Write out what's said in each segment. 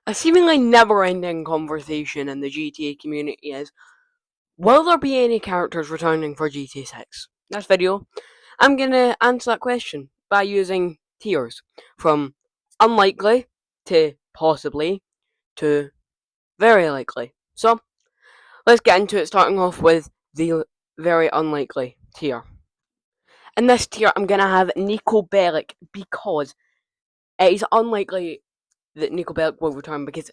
A seemingly never-ending conversation in the GTA community is, will there be any characters returning for GTA 6? This video, I'm gonna answer that question by using tiers from unlikely to possibly to very likely. So, let's get into it, starting off with the very unlikely tier. In this tier, I'm gonna have Nico Bellic because it is unlikely that Nico Bellic will return because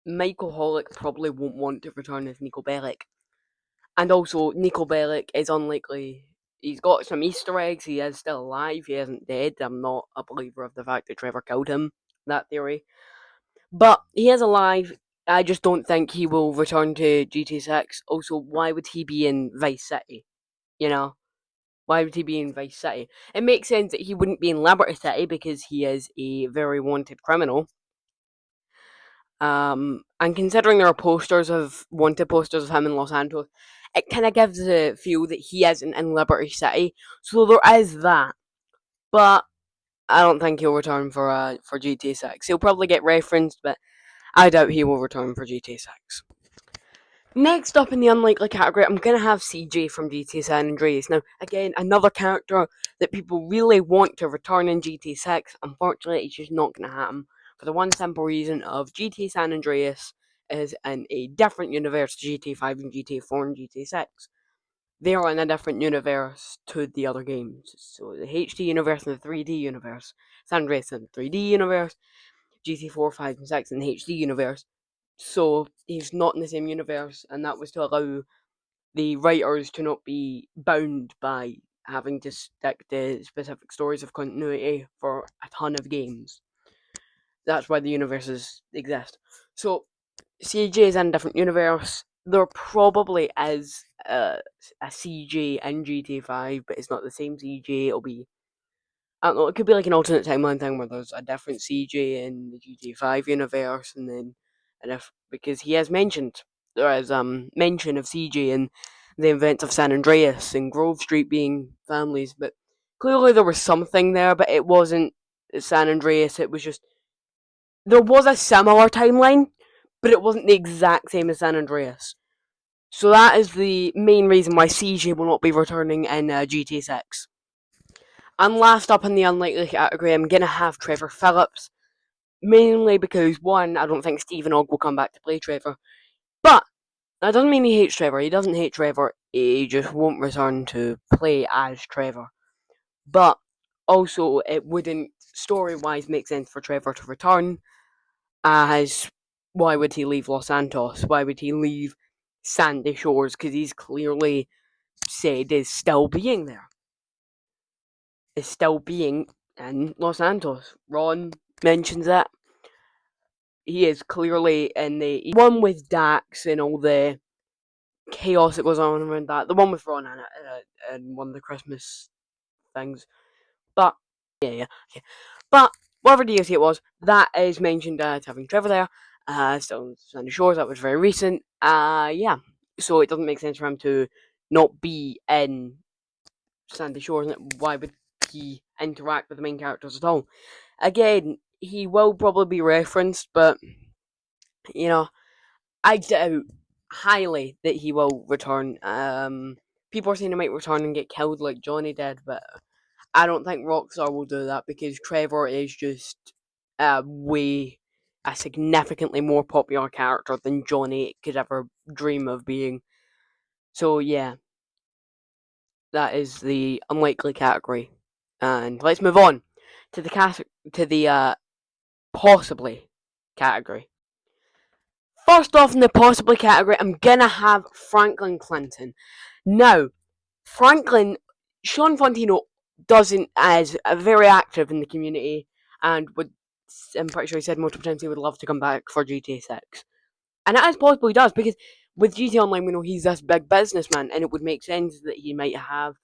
Michael Hollick probably won't want to return as Nico Bellic. And also, Nico Bellic is unlikely. He's got some Easter eggs. He is still alive. He isn't dead. I'm not a believer of the fact that Trevor killed him. That theory. But he is alive. I just don't think he will return to GTA 6. Also, why would he be in Vice City? You know? Why would he be in Vice City? It makes sense that he wouldn't be in Liberty City because he is a very wanted criminal. And considering there are wanted posters of him in Los Santos, it kind of gives the feel that he isn't in Liberty City. So there is that, but I don't think he'll return for GTA 6. He'll probably get referenced, but I doubt he will return for GTA 6. Next up in the unlikely category, I'm gonna have CJ from GTA San Andreas. Now, again, another character that people really want to return in GTA 6. Unfortunately, it's just not gonna happen for the one simple reason of GTA San Andreas is in a different universe to GTA 5 and GTA 4 and GTA 6. They are in a different universe to the other games. So the HD universe and the 3D universe. San Andreas in the 3D universe, GTA 4, 5, and 6 in the HD universe. So he's not in the same universe, and that was to allow the writers to not be bound by having to stick to specific stories of continuity for a ton of games. That's why the universes exist. So CJ is in a different universe. There probably is a CJ in GTA 5, but it's not the same CJ. It'll be, I don't know, it could be like an alternate timeline thing where there's a different CJ in the GTA 5 universe, and if because he has mentioned there is mention of CJ in the events of San Andreas and Grove Street being families, but clearly there was something there, but it wasn't San Andreas. It was just there was a similar timeline, but it wasn't the exact same as San Andreas. So that is the main reason why CJ will not be returning in GTA 6. And last up in the unlikely category, I'm gonna have Trevor Phillips. Mainly because, one, I don't think Stephen Ogg will come back to play Trevor. But that doesn't mean he hates Trevor. He doesn't hate Trevor. He just won't return to play as Trevor. But also, it wouldn't, story wise, make sense for Trevor to return. As why would he leave Los Santos? Why would he leave Sandy Shores? Because he's clearly said is still being there. Is still being in Los Santos. Ron mentions that. He is clearly in the one with Dax and all the chaos that goes on around that. The one with Ron in it, and one of the Christmas things. But yeah. But whatever DLC it was, that is mentioned as having Trevor there. Still on Sandy Shores. That was very recent. Yeah. So it doesn't make sense for him to not be in Sandy Shores. Why would he interact with the main characters at all? Again, he will probably be referenced, but you know, I doubt highly that he will return. People are saying he might return and get killed like Johnny did, but I don't think Rockstar will do that because Trevor is just a significantly more popular character than Johnny could ever dream of being. So yeah, that is the unlikely category, and let's move on to the possibly category. First off in the possibly category, I'm gonna have Franklin Clinton. Now, Franklin, Sean Fontino doesn't as very active in the community and would. I'm pretty sure he said multiple times he would love to come back for GTA 6, and that is possible he does because with GTA Online we know he's this big businessman, and it would make sense that he might have,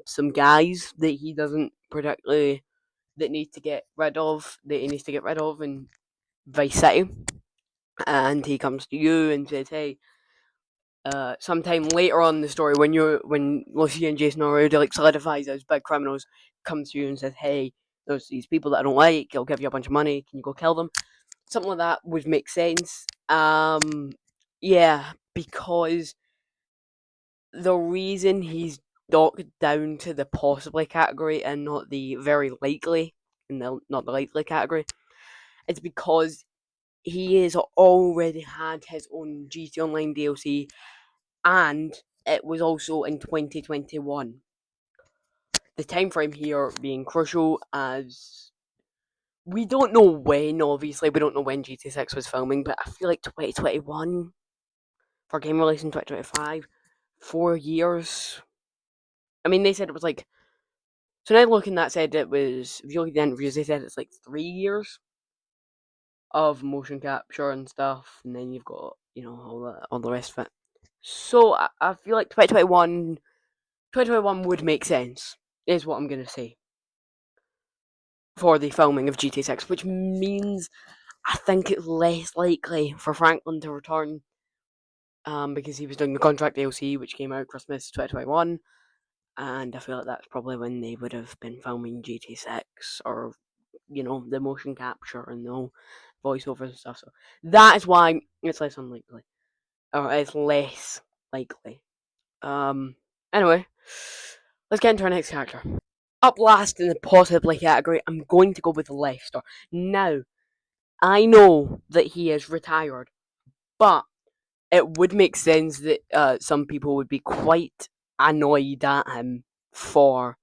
some guys that he doesn't particularly that need to get rid of that he needs to get rid of in Vice City, and he comes to you and says, "Hey." Sometime later on in the story, when Lucy and Jason are already like solidifies as big criminals, comes to you and says, "Hey, there's these people that I don't like. I'll give you a bunch of money. Can you go kill them?" something like that would make sense. Yeah, because the reason he's knocked down to the possibly category and not the very likely, not the likely category, is because he has already had his own GT Online DLC, and it was also in 2021. The time frame here being crucial, as we don't know when. Obviously, we don't know when GT6 was filming, but I feel like 2021 for game release in 2025, 4 years. I mean, they said it was like. So now looking that said it was. If you look at the interviews, they said it's like 3 years of motion capture and stuff, and then you've got all the rest of it. So I feel like 2021 would make sense. Is what I'm gonna say for the filming of GT6, which means I think it's less likely for Franklin to return, because he was doing the contract DLC, which came out Christmas 2021, and I feel like that's probably when they would have been filming GT6, or the motion capture and the voiceovers and stuff. So that is why it's less unlikely, or it's less likely. Anyway, let's get into our next character. Up last in the possibly category, I'm going to go with Lester. Now, I know that he is retired, but it would make sense that some people would be quite annoyed at him for,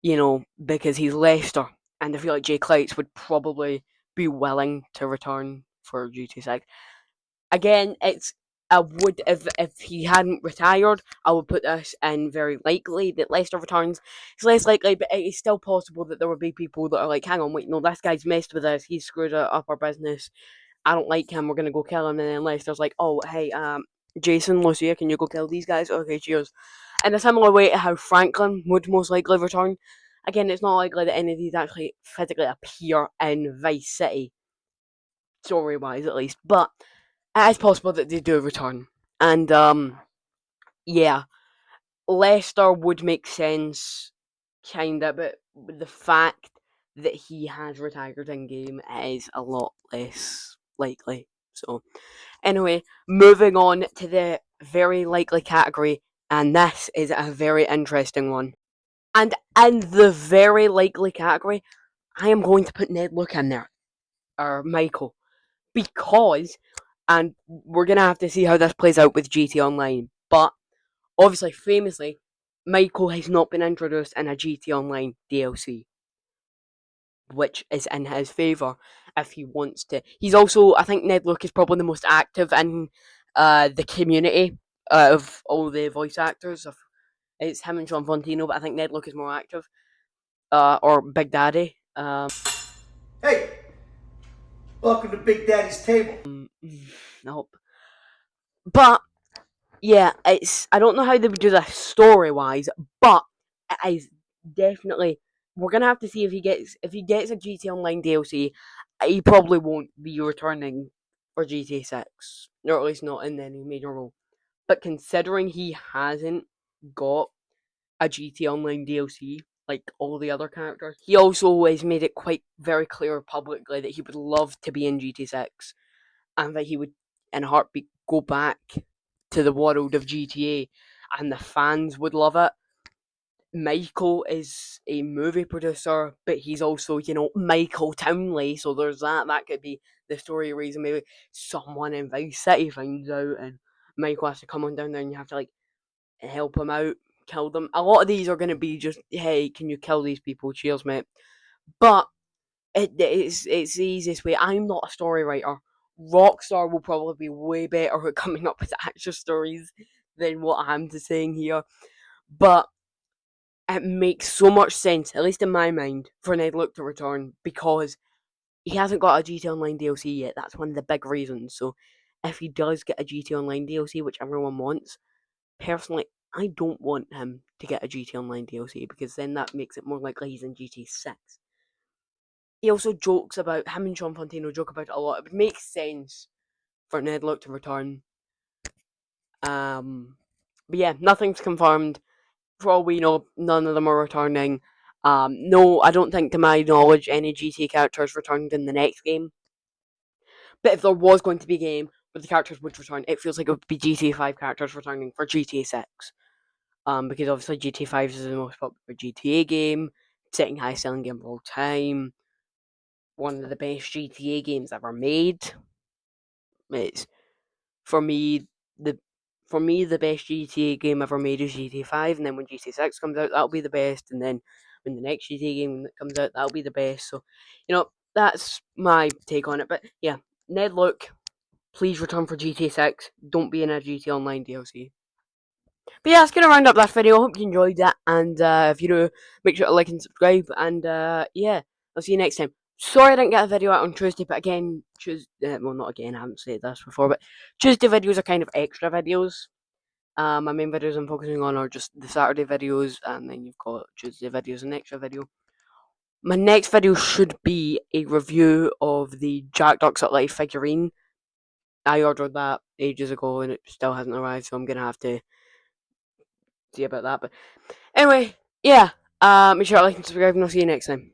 because he's Leicester, and I feel like Jay Kleitz would probably be willing to return for GT6. Again, I would, if he hadn't retired, I would put this in very likely that Leicester returns. It's less likely, but it is still possible that there would be people that are like, hang on, wait, no, this guy's messed with us. He's screwed up our business. I don't like him. We're gonna go kill him. And then Leicester's like, oh, hey, Jason, Lucia, can you go kill these guys? Okay, cheers. In a similar way to how Franklin would most likely return. Again, it's not likely that any of these actually physically appear in Vice City, story wise at least, but it is possible that they do return. And yeah, Leicester would make sense, kinda, but with the fact that he has retired in game, it is a lot less likely. So, anyway, moving on to the very likely category, and this is a very interesting one. And in the very likely category, I am going to put Ned Luke in there, or Michael, because, and we're gonna have to see how this plays out with GT Online, but obviously, famously, Michael has not been introduced in a GT Online DLC, which is in his favour if he wants to. He's also, I think Ned Luke is probably the most active in the community of all the voice actors. It's him and John Fontino, but I think Ned Luke is more active, or Big Daddy. Hey, welcome to Big Daddy's table. Nope. But yeah, I don't know how they would do this story wise, but it is definitely, we're gonna have to see if he gets a GT Online DLC. He probably won't be returning for GTA 6, or at least not in any major role. But considering he hasn't got a GT Online DLC like all the other characters, he also has made it quite very clear publicly that he would love to be in GT6, and that he would, in a heartbeat, go back to the world of GTA, and the fans would love it. Michael is a movie producer, but he's also, Michael Townley, so there's that. That could be the story reason. Maybe someone in Vice City finds out, and Michael has to come on down there, and you have to, like, help him out, kill them. A lot of these are going to be just, hey, can you kill these people? Cheers, mate. But it's the easiest way. I'm not a story writer. Rockstar will probably be way better at coming up with actual stories than what I'm just saying here. But it makes so much sense, at least in my mind, for Ned Luke to return, because he hasn't got a GT Online DLC yet. That's one of the big reasons. So if he does get a GT Online DLC, which everyone wants, personally, I don't want him to get a GT Online DLC, because then that makes it more likely he's in GT6. He also jokes about, him and John Fontino joke about it a lot. It would make sense for Ned Luke to return. But yeah, nothing's confirmed. For all we know, none of them are returning. No, I don't think, to my knowledge, any GT characters returned in the next game. But if there was going to be a game where the characters would return, it feels like it would be GTA 5 characters returning for GTA 6. Because obviously GTA 5 is the most popular GTA game, setting high selling game of all time, one of the best GTA games ever made. It's for me the the best GTA game ever made is GTA 5, and then when GTA 6 comes out, that'll be the best, and then when the next GTA game that comes out, that'll be the best. So, that's my take on it. But yeah, Ned Luke, please return for GTA 6. Don't be in a GTA Online DLC. But yeah, that's gonna round up that video. I hope you enjoyed that, and if you do, make sure to like and subscribe. And yeah, I'll see you next time. Sorry I didn't get a video out on Tuesday, but again, Tuesday, well, not again. I haven't said this before, but Tuesday videos are kind of extra videos. My main videos I'm focusing on are just the Saturday videos, and then you've got Tuesday videos and extra video. My next video should be a review of the Jack Ducks at Life figurine. I ordered that ages ago and it still hasn't arrived, so I'm gonna have to see about that. But anyway, yeah. Make sure to like and subscribe, and I'll see you next time.